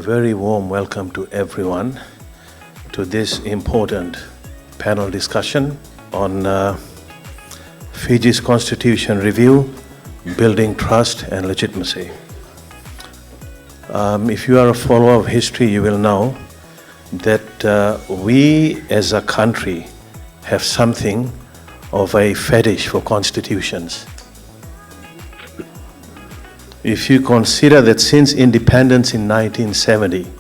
very warm welcome to everyone to this important panel discussion on Fiji's Constitution Review, Building Trust and Legitimacy. If you are a follower of history, you will know that we as a country have something of a fetish for constitutions. If you consider that since independence in 1970,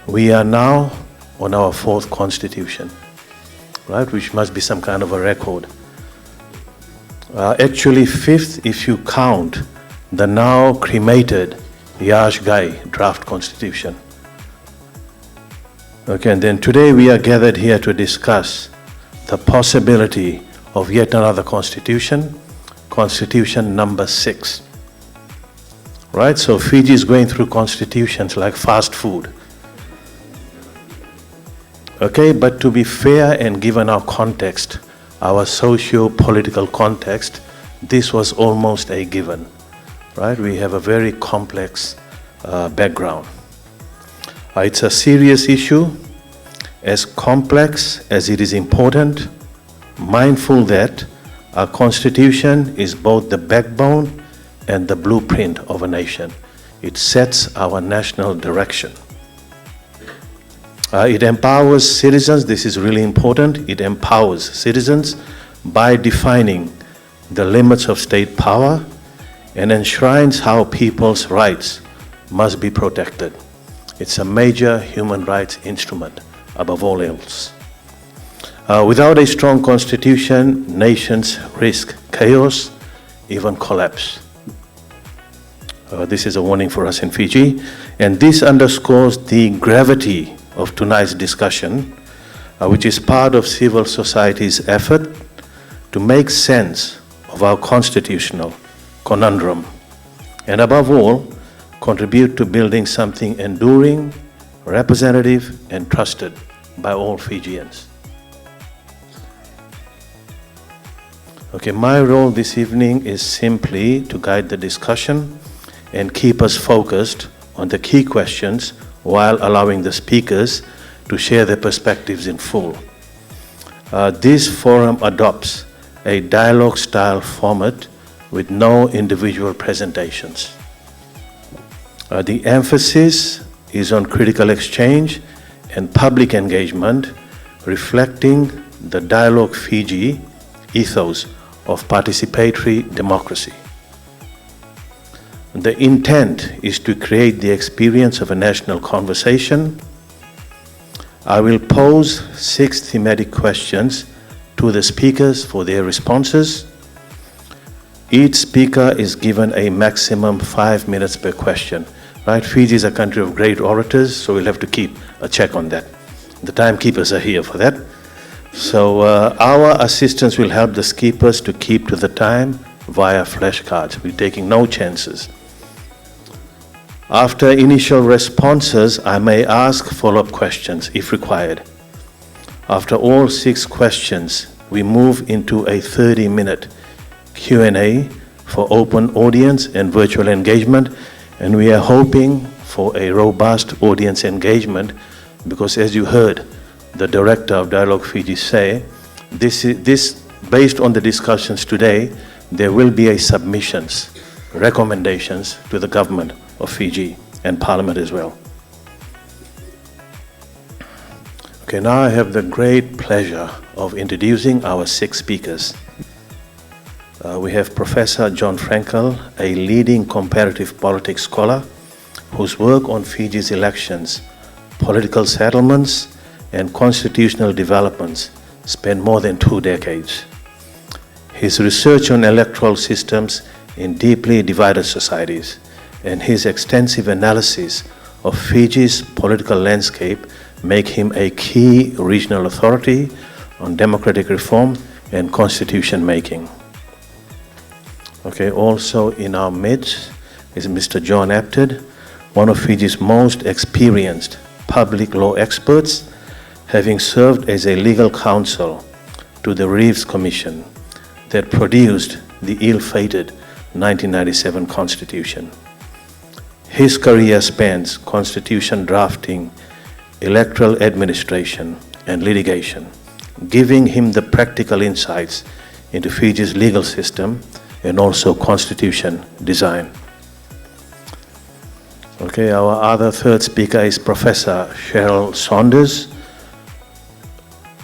we are now on our fourth constitution, right? Which must be some kind of a record. Actually fifth if you count the now cremated Yash Gai draft constitution. Okay, and then today we are gathered here to discuss the possibility of yet another constitution, constitution number 6. Right, so Fiji is going through constitutions like fast food. Okay, but to be fair and given our context, our socio-political context, this was almost a given. Right, we have a very complex background. It's a serious issue, as complex as it is important, mindful that our constitution is both the backbone and the blueprint of a nation. It sets our national direction. It empowers citizens, this is really important, it empowers citizens by defining the limits of state power and enshrines how people's rights must be protected. It's a major human rights instrument above all else. Without a strong constitution, nations risk chaos, even collapse. This is a warning for us in Fiji, and this underscores the gravity of tonight's discussion, which is part of civil society's effort to make sense of our constitutional conundrum, and above all, contribute to building something enduring, representative, and trusted by all Fijians. Okay, my role this evening is simply to guide the discussion and keep us focused on the key questions while allowing the speakers to share their perspectives in full. This forum adopts a dialogue-style format with no individual presentations. The emphasis is on critical exchange and public engagement, reflecting the Dialogue Fiji ethos of participatory democracy. The intent is to create the experience of a national conversation. I will pose 6 thematic questions to the speakers for their responses. Each speaker is given a maximum 5 minutes per question. Right? Fiji is a country of great orators, so we'll have to keep a check on that. The timekeepers are here for that. So our assistants will help the speakers to keep to the time via flashcards. We're taking no chances. After initial responses, I may ask follow-up questions if required. After all 6 questions, we move into a 30-minute Q&A for open audience and virtual engagement, and we are hoping for a robust audience engagement because, as you heard the director of Dialogue Fiji say, this based on the discussions today, there will be a submissions, recommendations to the government of Fiji and Parliament as well. Okay, now I have the great pleasure of introducing our 6 speakers. We have Professor John Frankel, a leading comparative politics scholar whose work on Fiji's elections, political settlements, and constitutional developments spanned more than 2 decades. His research on electoral systems in deeply divided societies and his extensive analysis of Fiji's political landscape make him a key regional authority on democratic reform and constitution making. Okay, also in our midst is Mr. John Apted, one of Fiji's most experienced public law experts, having served as a legal counsel to the Reeves Commission that produced the ill-fated 1997 Constitution. His career spans constitution drafting, electoral administration, and litigation, giving him the practical insights into Fiji's legal system and also constitution design. Okay, our other third speaker is Professor Cheryl Saunders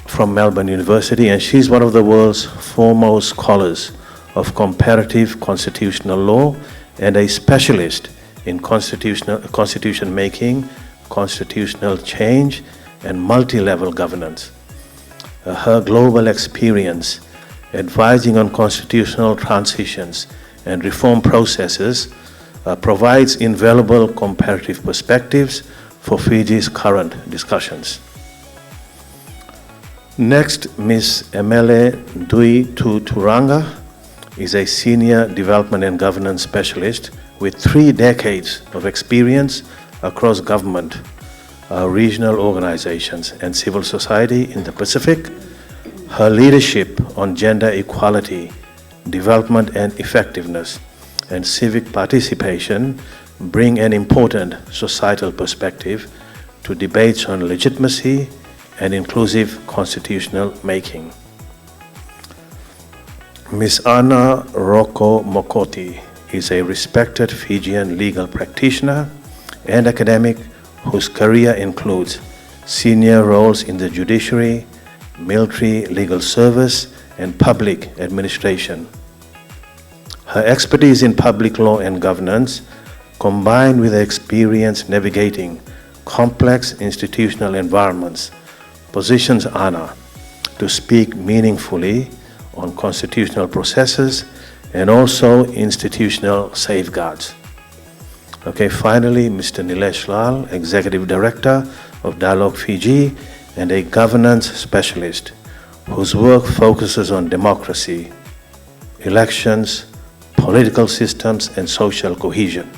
from Melbourne University, and she's one of the world's foremost scholars of comparative constitutional law and a specialist in constitution making, constitutional change, and multi-level governance. Her global experience advising on constitutional transitions and reform processes provides invaluable comparative perspectives for Fiji's current discussions. Next, Ms. Emele Dui Turanga is a senior development and governance specialist with 3 decades of experience across government, regional organizations, and civil society in the Pacific. Her leadership on gender equality, development and effectiveness, and civic participation bring an important societal perspective to debates on legitimacy and inclusive constitutional making. Ms. Ana Roko Mokoti is a respected Fijian legal practitioner and academic whose career includes senior roles in the judiciary, military legal service, and public administration. Her expertise in public law and governance, combined with her experience navigating complex institutional environments, positions Ana to speak meaningfully on constitutional processes and also institutional safeguards. Okay, finally, Mr. Nilesh Lal, Executive Director of Dialogue Fiji and a governance specialist whose work focuses on democracy, elections, political systems, and social cohesion.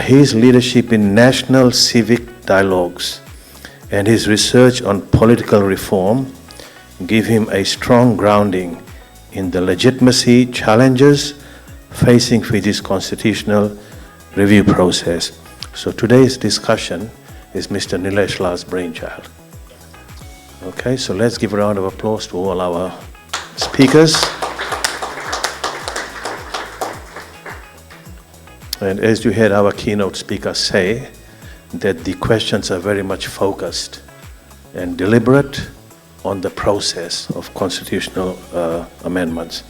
His leadership in national civic dialogues and his research on political reform give him a strong grounding in the legitimacy challenges facing Fiji's constitutional review process. So today's discussion is Mr. Nilesh Lal's brainchild. Okay, so let's give a round of applause to all our speakers. And as you heard our keynote speaker say, that the questions are very much focused and deliberate on the process of constitutional amendments.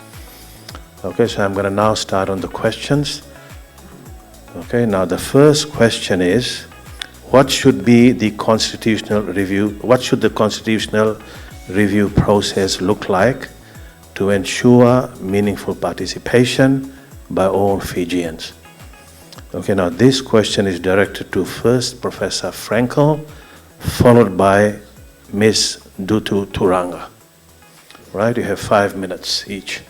Okay, so I'm going to now start on the questions. Okay, now the first question is, what should the constitutional review process look like to ensure meaningful participation by all Fijians? Okay, now this question is directed to first Professor Frankel, followed by Ms. Dutu Turanga. Right, you have 5 minutes each.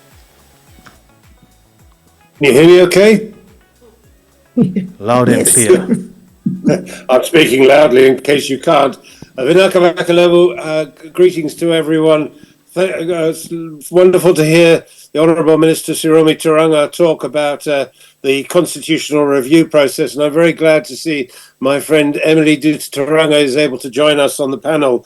Can you hear me okay? Loud and clear. I'm speaking loudly in case you can't. Vinaka Vakalevu, greetings to everyone. It's wonderful to hear the Honourable Minister Siromi Turanga talk about the constitutional review process, and I'm very glad to see my friend Emily Dutu Turanga is able to join us on the panel.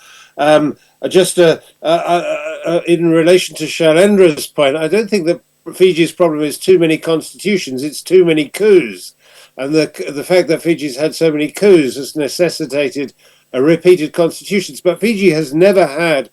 Just in relation to Shailendra's point, I don't think that Fiji's problem is too many constitutions, it's too many coups. And the fact that Fiji's had so many coups has necessitated repeated constitutions. But Fiji has never had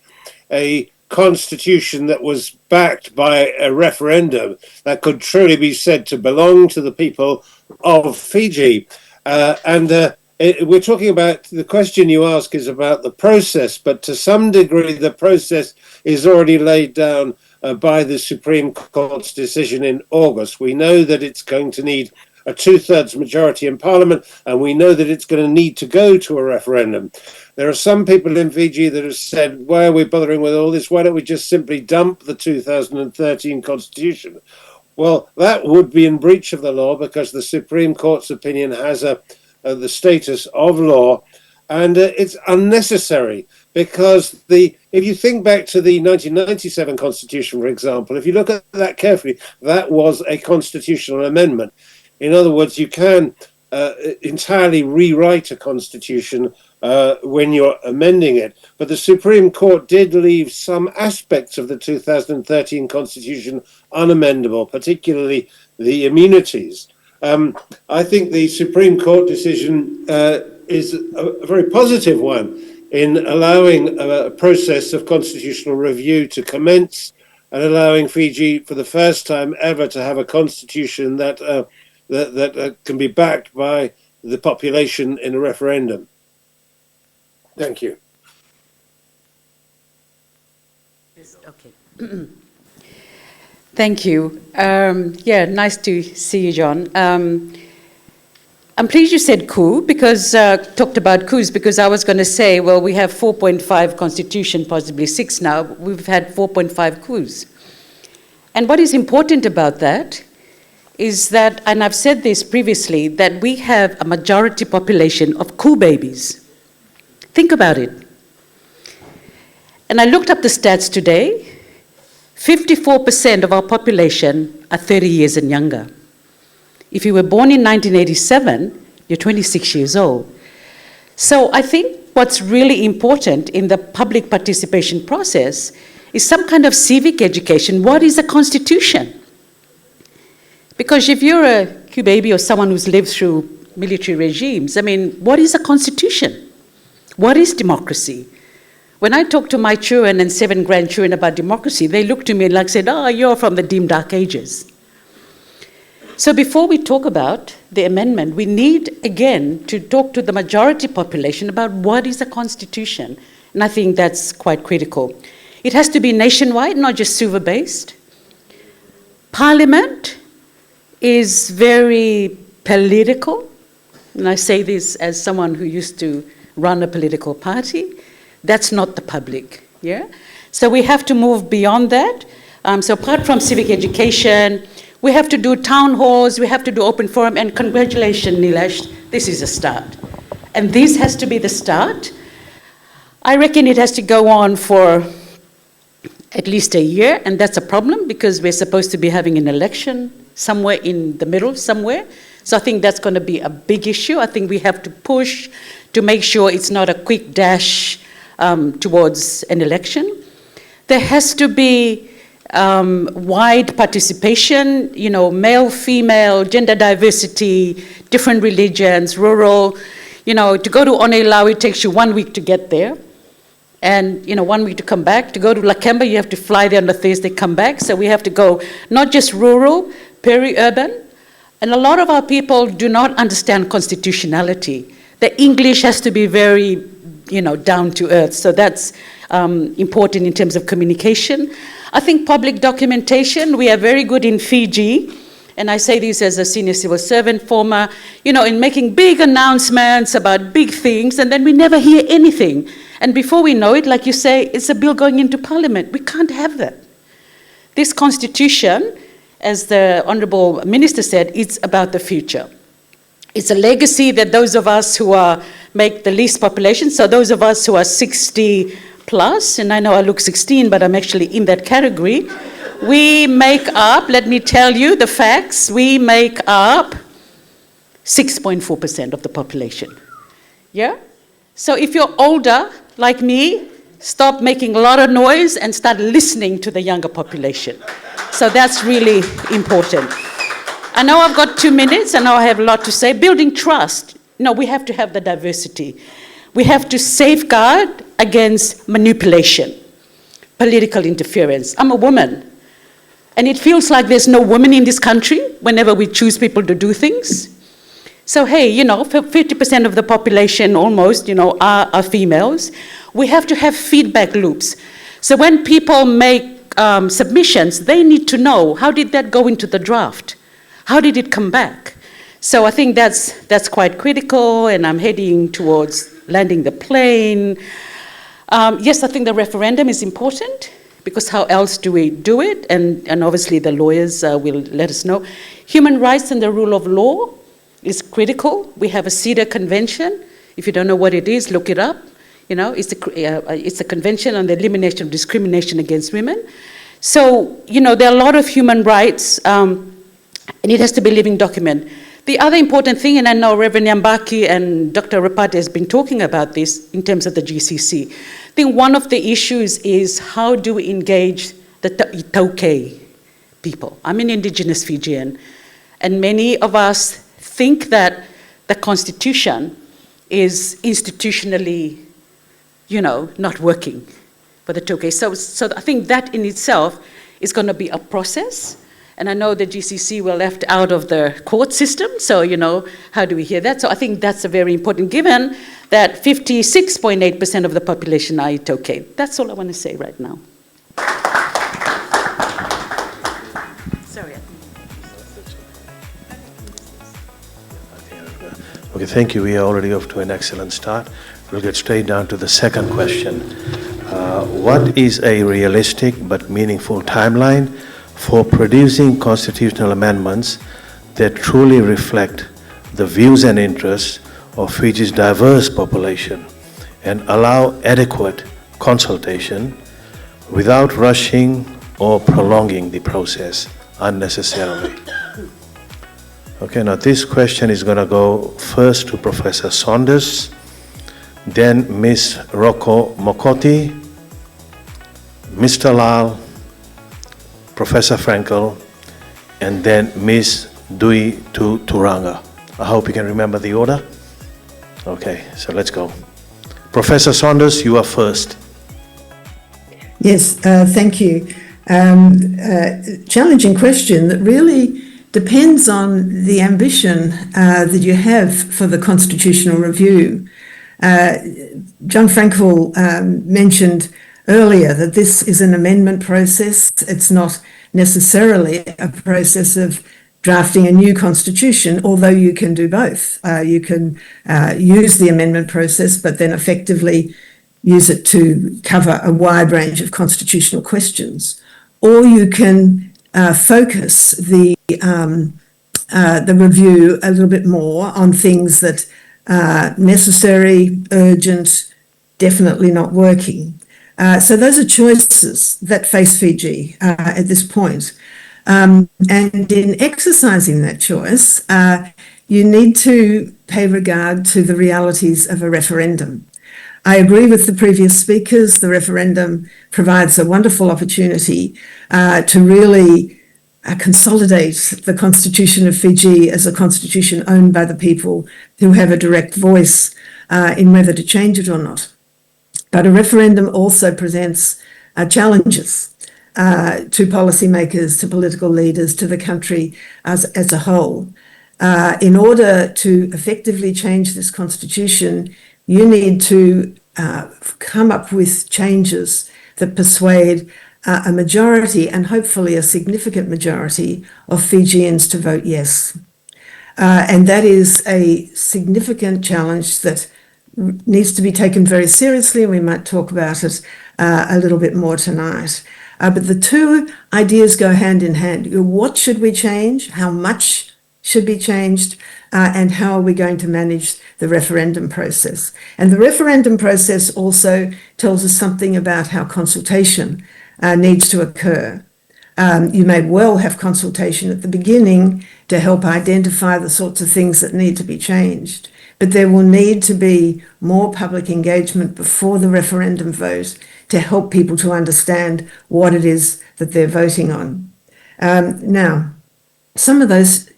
a constitution that was backed by a referendum that could truly be said to belong to the people of Fiji. We're talking about, the question you ask is about the process, but to some degree the process is already laid down by the Supreme Court's decision in August. We know that it's going to need a 2/3 majority in Parliament, and we know that it's going to need to go to a referendum. There are some people in Fiji that have said, why are we bothering with all this? Why don't we just simply dump the 2013 constitution? Well, that would be in breach of the law because the Supreme Court's opinion has the status of law, and it's unnecessary because if you think back to the 1997 constitution, for example, if you look at that carefully, that was a constitutional amendment. In other words, you can entirely rewrite a constitution when you're amending it. But the Supreme Court did leave some aspects of the 2013 constitution unamendable, particularly the immunities. I think the Supreme Court decision is a very positive one in allowing a process of constitutional review to commence and allowing Fiji for the first time ever to have a constitution that can be backed by the population in a referendum. Thank you. Okay. Thank you. Yeah, nice to see you, John. I'm pleased you said coup, because talked about coups, because I was going to say, well, we have 4.5 constitution, possibly 6 now. We've had 4.5 coups. And what is important about that is that, and I've said this previously, that we have a majority population of coup babies. Think about it. And I looked up the stats today. 54% of our population are 30 years and younger. If you were born in 1987, you're 26 years old. So I think what's really important in the public participation process is some kind of civic education. What is a constitution? Because if you're a coup baby or someone who's lived through military regimes, I mean, what is a constitution? What is democracy? When I talk to my children and 7 grandchildren about democracy, they look to me and like said, oh, you're from the dim dark ages. So before we talk about the amendment, we need, again, to talk to the majority population about what is a constitution. And I think that's quite critical. It has to be nationwide, not just Suva-based. Parliament is very political. And I say this as someone who used to run a political party. That's not the public, yeah? So we have to move beyond that. So apart from civic education, we have to do town halls, we have to do open forum, and congratulations, Nilesh, this is a start. And this has to be the start. I reckon it has to go on for at least a year, and that's a problem because we're supposed to be having an election somewhere in the middle, somewhere. So I think that's going to be a big issue. I think we have to push to make sure it's not a quick dash towards an election. There has to be wide participation, you know, male, female, gender diversity, different religions, rural. You know, to go to Oneilau, it takes you 1 week to get there. And, you know, 1 week to come back. To go to Lakemba, you have to fly there on a Thursday, come back. So we have to go not just rural, peri-urban. And a lot of our people do not understand constitutionality. The English has to be very, you know, down to earth. So that's important in terms of communication. I think public documentation, we are very good in Fiji, and I say this as a senior civil servant, former, you know, in making big announcements about big things, and then we never hear anything. And before we know it, like you say, it's a bill going into Parliament. We can't have that. This constitution, as the Honourable Minister said, it's about the future. It's a legacy that those of us who make the least population, so those of us who are 60 plus, and I know I look 16, but I'm actually in that category, we make up, let me tell you the facts, we make up 6.4% of the population. Yeah? So if you're older, like me, stop making a lot of noise and start listening to the younger population. So that's really important. I know I've got 2 minutes, I know I have a lot to say. Building trust. No, we have to have the diversity. We have to safeguard against manipulation, political interference. I'm a woman, and it feels like there's no women in this country whenever we choose people to do things. So hey, you know, 50% of the population almost, you know, are females. We have to have feedback loops. So when people make submissions, they need to know, how did that go into the draft? How did it come back? So I think that's quite critical, and I'm heading towards landing the plane. Yes, I think the referendum is important, because how else do we do it? And obviously the lawyers will let us know. Human rights and the rule of law is critical. We have a CEDAW convention. If you don't know what it is, look it up. You know, it's a convention on the elimination of discrimination against women. So, you know, there are a lot of human rights, and it has to be a living document. The other important thing, and I know Reverend Nyambaki and Dr. Rapate has been talking about this in terms of the GCC. I think one of the issues is how do we engage the Tauke people? I'm an indigenous Fijian, and many of us think that the Constitution is institutionally, not working for the Tauke. So I think that in itself is going to be a process. And I know the GCC were left out of the court system, so, how do we hear that? So I think that's a very important, given that 56.8% of the population are Itoke. That's all I want to say right now. Sorry. Okay, thank you. We are already off to an excellent start. We'll get straight down to the second question. What is a realistic but meaningful timeline for producing constitutional amendments that truly reflect the views and interests of Fiji's diverse population and allow adequate consultation without rushing or prolonging the process unnecessarily? Okay, now this question is going to go first to Professor Saunders, then Ms. Rocco Mokoti, Mr. Lal, Professor Frankel, and then Ms. Dui Turanga. I hope you can remember the order. Okay, so let's go. Professor Saunders, you are first. Yes, thank you. Challenging question that really depends on the ambition that you have for the constitutional review. John Frankel mentioned earlier that this is an amendment process. It's not necessarily a process of drafting a new constitution, although you can do both. You can use the amendment process, but then effectively use it to cover a wide range of constitutional questions. Or you can focus the review a little bit more on things that are necessary, urgent, definitely not working. So those are choices that face Fiji at this point. And in exercising that choice, you need to pay regard to the realities of a referendum. I agree with the previous speakers. The referendum provides a wonderful opportunity to really consolidate the Constitution of Fiji as a constitution owned by the people who have a direct voice in whether to change it or not. But a referendum also presents challenges to policymakers, to political leaders, to the country as a whole. In order to effectively change this constitution, you need to come up with changes that persuade a majority, and hopefully a significant majority, of Fijians to vote yes. And that is a significant challenge that needs to be taken very seriously, and we might talk about it a little bit more tonight. But the two ideas go hand in hand. What should we change? How much should be changed? And how are we going to manage the referendum process? And the referendum process also tells us something about how consultation needs to occur. You may well have consultation at the beginning to help identify the sorts of things that need to be changed. But there will need to be more public engagement before the referendum vote to help people to understand what it is that they're voting on. Now, some of those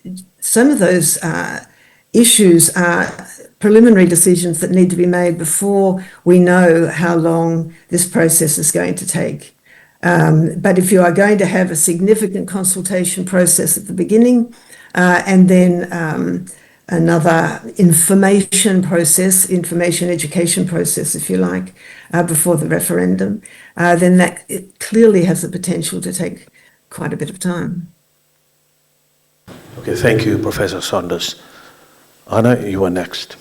issues are preliminary decisions that need to be made before we know how long this process is going to take. But if you are going to have a significant consultation process at the beginning and then another information education process, if you like, before the referendum, then that it clearly has the potential to take quite a bit of time. Okay, thank you, Professor Saunders. Anna, you are next.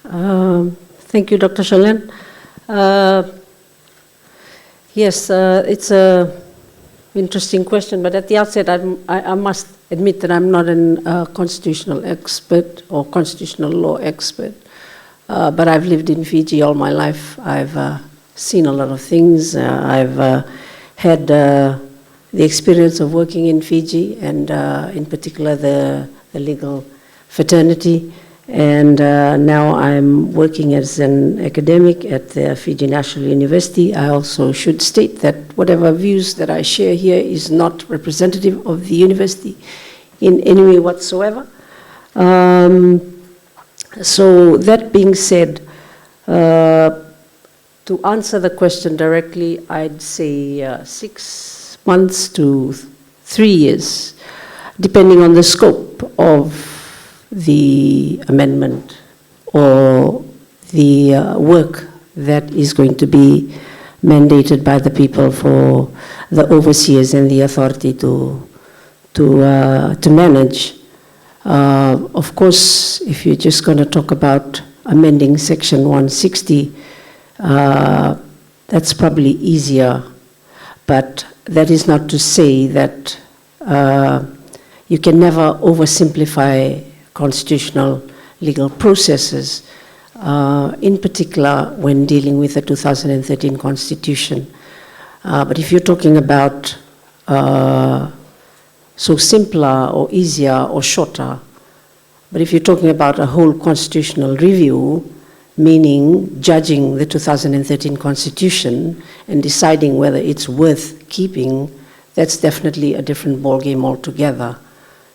Thank you, Dr. Shalin. Yes, it's a interesting question, but at the outset, I must admit that I'm not a constitutional expert or constitutional law expert, but I've lived in Fiji all my life. I've seen a lot of things. I've had the experience of working in Fiji, and in particular the legal fraternity. And now I'm working as an academic at the Fiji National University. I also should state that whatever views that I share here is not representative of the university in any way whatsoever. So that being said, to answer the question directly, I'd say 6 months to 3 years, depending on the scope of the amendment or the work that is going to be mandated by the people for the overseers and the authority to manage. Of course, if you're just going to talk about amending Section 160, that's probably easier, but that is not to say that you can never oversimplify constitutional legal processes, in particular when dealing with the 2013 Constitution. But if you're talking about so simpler or easier or shorter, but if you're talking about a whole constitutional review, meaning judging the 2013 Constitution and deciding whether it's worth keeping, that's definitely a different ballgame altogether.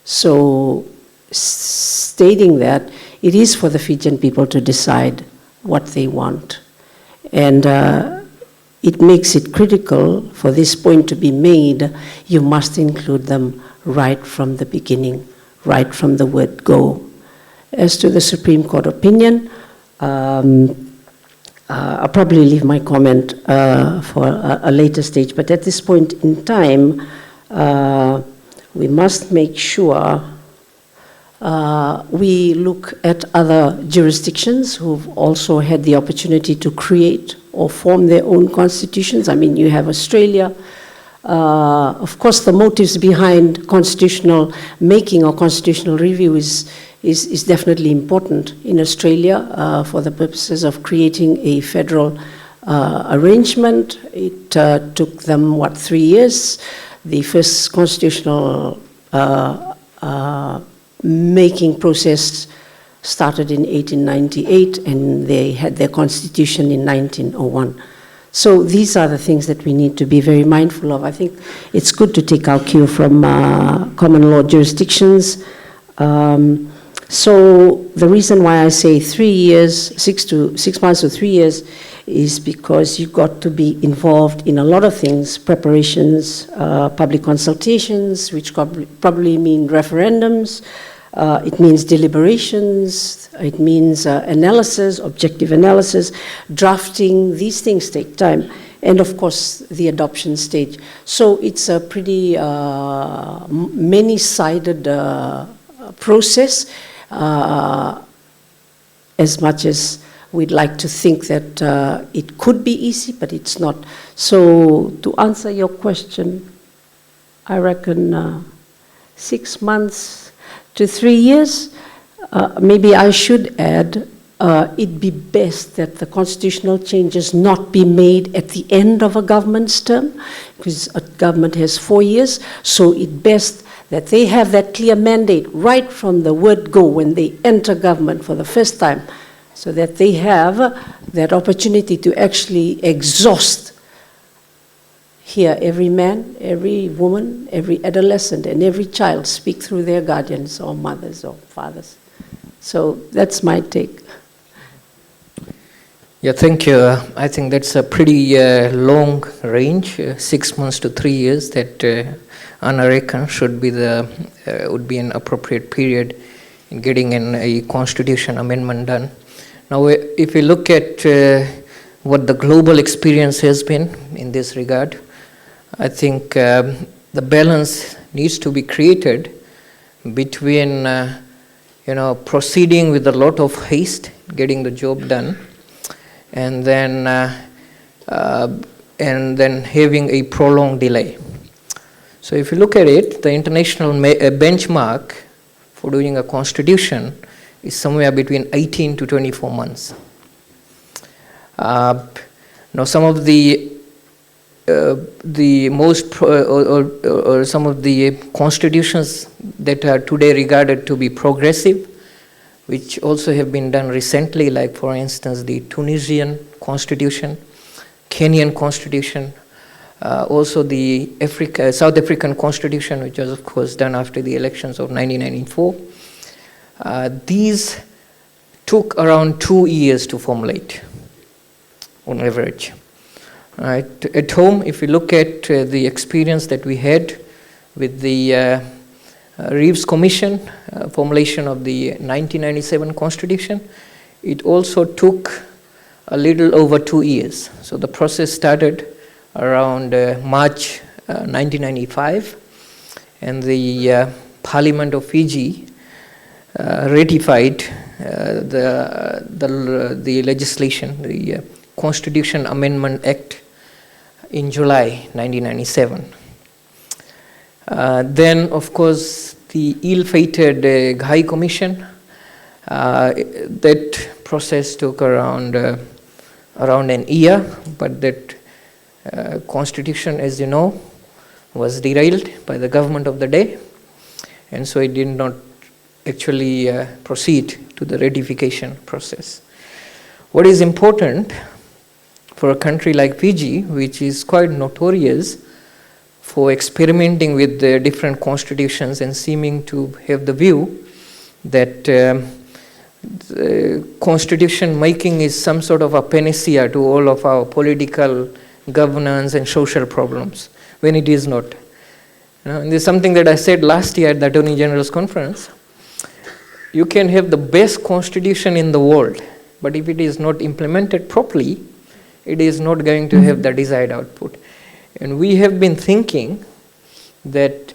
So stating that, it is for the Fijian people to decide what they want. And it makes it critical for this point to be made. You must include them right from the beginning, right from the word go. As to the Supreme Court opinion, I'll probably leave my comment for a later stage, but at this point in time, we must make sure we look at other jurisdictions who've also had the opportunity to create or form their own constitutions. I mean, you have Australia. Of course, the motives behind constitutional making or constitutional review is definitely important in Australia for the purposes of creating a federal arrangement. It took them, 3 years? The first constitutional making process started in 1898, and they had their constitution in 1901. So these are the things that we need to be very mindful of. I think it's good to take our cue from common law jurisdictions. So the reason why I say 3 years, 6 months to 3 years, is because you've got to be involved in a lot of things: preparations, public consultations, which probably mean referendums. It means deliberations. It means analysis, objective analysis, drafting. These things take time. And of course, the adoption stage. So it's a pretty many-sided process, as much as we'd like to think that it could be easy, but it's not. So to answer your question, I reckon 6 months to 3 years. Maybe I should add, it'd be best that the constitutional changes not be made at the end of a government's term, because a government has 4 years, so it's best that they have that clear mandate right from the word go when they enter government for the first time, so that they have that opportunity to actually exhaust, hear every man, every woman, every adolescent, and every child speak through their guardians or mothers or fathers. So that's my take. Yeah, thank you. I think that's a pretty long range, 6 months to 3 years, that Anna reckons should be would be an appropriate period in getting a constitution amendment done. Now, if we look at what the global experience has been in this regard, I think the balance needs to be created between proceeding with a lot of haste, getting the job done, and then having a prolonged delay. So if you look at it, the international benchmark for doing a constitution is somewhere between 18 to 24 months. Now some of the the most or some of the constitutions that are today regarded to be progressive, which also have been done recently, like for instance the Tunisian constitution, Kenyan constitution, also the South African constitution, which was of course done after the elections of 1994. These took around 2 years to formulate on average. Right. At home, if we look at the experience that we had with the Reeves Commission formulation of the 1997 Constitution, it also took a little over 2 years. So the process started around March 1995, and the Parliament of Fiji ratified the legislation, the Constitution Amendment Act, in July 1997. Then, of course, the ill-fated Ghai Commission, that process took around an year, but that constitution, as you know, was derailed by the government of the day, and so it did not actually proceed to the ratification process. What is important for a country like Fiji, which is quite notorious for experimenting with the different constitutions and seeming to have the view that the constitution making is some sort of a panacea to all of our political, governance and social problems, when it is not. And this is something that I said last year at the Attorney General's conference. You can have the best constitution in the world, but if it is not implemented properly, it is not going to have the desired output. And we have been thinking that,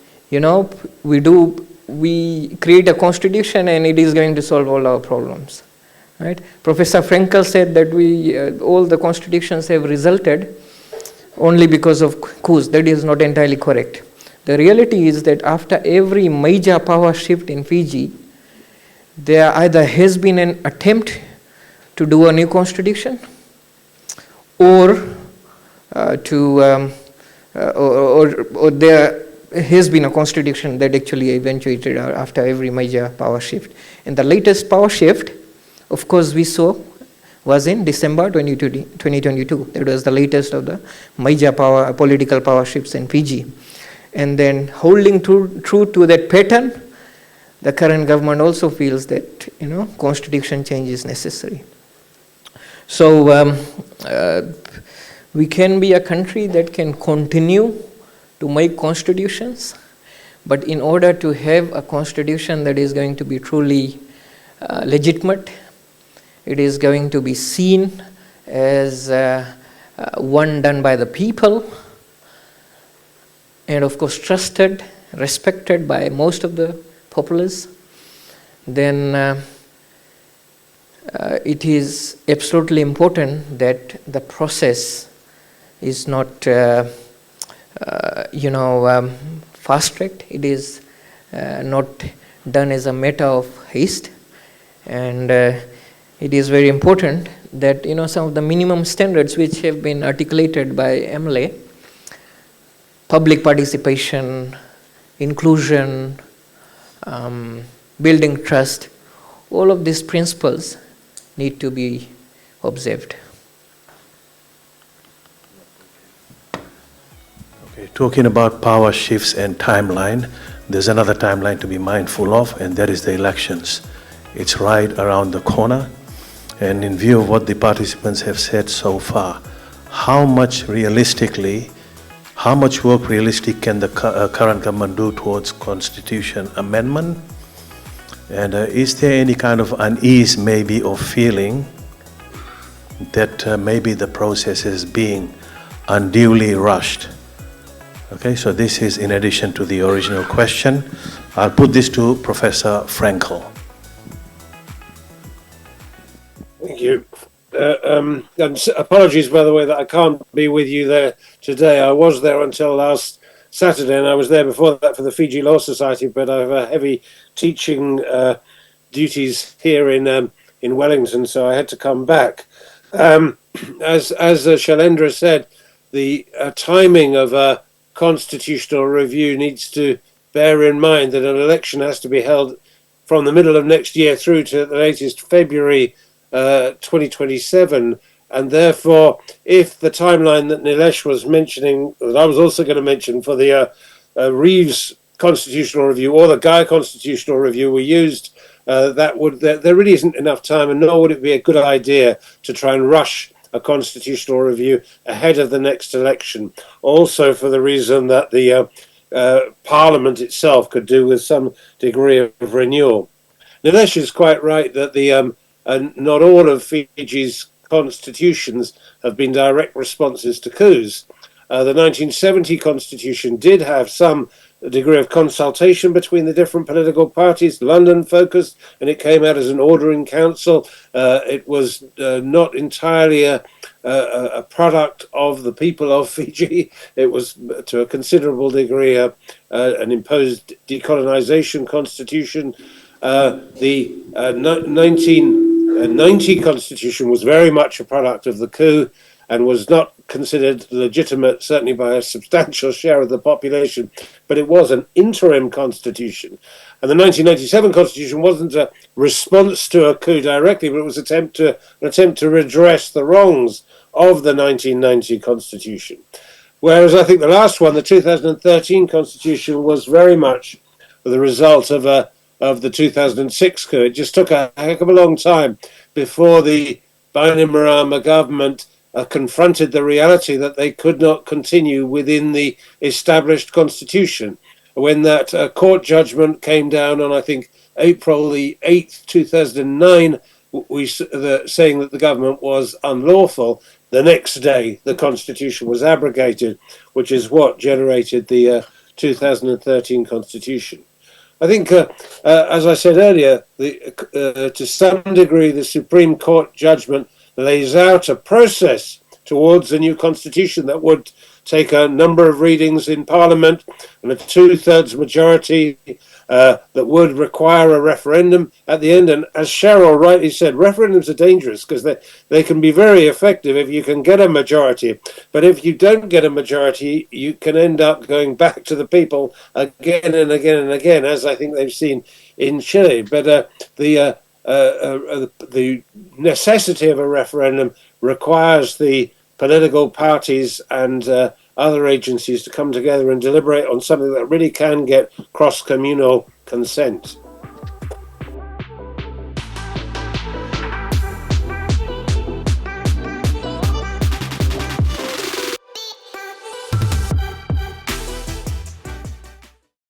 we create a constitution and it is going to solve all our problems. Right? Professor Frankel said that all the constitutions have resulted only because of coups. That is not entirely correct. The reality is that after every major power shift in Fiji, there either has been an attempt to do a new constitution, or there has been a constitution that actually eventuated after every major power shift. And the latest power shift, of course, we saw was in December 2022. That was the latest of the major political power shifts in Fiji. And then holding true to that pattern, the current government also feels that constitution change is necessary. So we can be a country that can continue to make constitutions, but in order to have a constitution that is going to be truly legitimate, it is going to be seen as one done by the people, and of course trusted, respected by most of the populace, then it is absolutely important that the process is not fast-tracked. It is not done as a matter of haste, and it is very important that some of the minimum standards which have been articulated by MLA, public participation, inclusion, building trust, all of these principles need to be observed. Okay, talking about power shifts and timeline, there's another timeline to be mindful of, and that is the elections. It's right around the corner, and in view of what the participants have said so far, how much work realistic can the current government do towards constitution amendment? And is there any kind of unease maybe or feeling that maybe the process is being unduly rushed? Okay, so this is in addition to the original question. I'll put this to Professor Frankel. Thank you. And apologies, by the way, that I can't be with you there today. I was there until last Saturday, and I was there before that for the Fiji Law Society, but I have heavy teaching duties here in Wellington, so I had to come back. As Shailendra said, the timing of a constitutional review needs to bear in mind that an election has to be held from the middle of next year through to the latest February 2027. And therefore, if the timeline that Nilesh was mentioning, that I was also going to mention for the Reeves constitutional review or the Guy constitutional review were used, there really isn't enough time, and nor would it be a good idea to try and rush a constitutional review ahead of the next election. Also, for the reason that the Parliament itself could do with some degree of renewal. Nilesh is quite right that not all of Fiji's constitutions have been direct responses to coups. The 1970 constitution did have some degree of consultation between the different political parties, London focused, and it came out as an ordering council. It was not entirely a product of the people of Fiji. It was to a considerable degree an imposed decolonization constitution. The 1990 constitution was very much a product of the coup and was not considered legitimate, certainly by a substantial share of the population, but it was an interim constitution. And the 1997 constitution wasn't a response to a coup directly, but it was an attempt to redress the wrongs of the 1990 constitution. Whereas I think the last one, the 2013 constitution, was very much the result of the 2006 coup. It just took a heck of a long time before the Bainimarama government confronted the reality that they could not continue within the established constitution. When that court judgment came down on, I think, April the 8th, 2009, saying that the government was unlawful, the next day the constitution was abrogated, which is what generated the 2013 constitution. I think, as I said earlier, to some degree, the Supreme Court judgment lays out a process towards a new constitution that would take a number of readings in Parliament and a 2/3 majority that would require a referendum at the end. And as Cheryl rightly said, referendums are dangerous because they can be very effective if you can get a majority. But if you don't get a majority, you can end up going back to the people again and again and again, as I think they've seen in Chile. But the necessity of a referendum requires the political parties and other agencies to come together and deliberate on something that really can get cross-communal consent.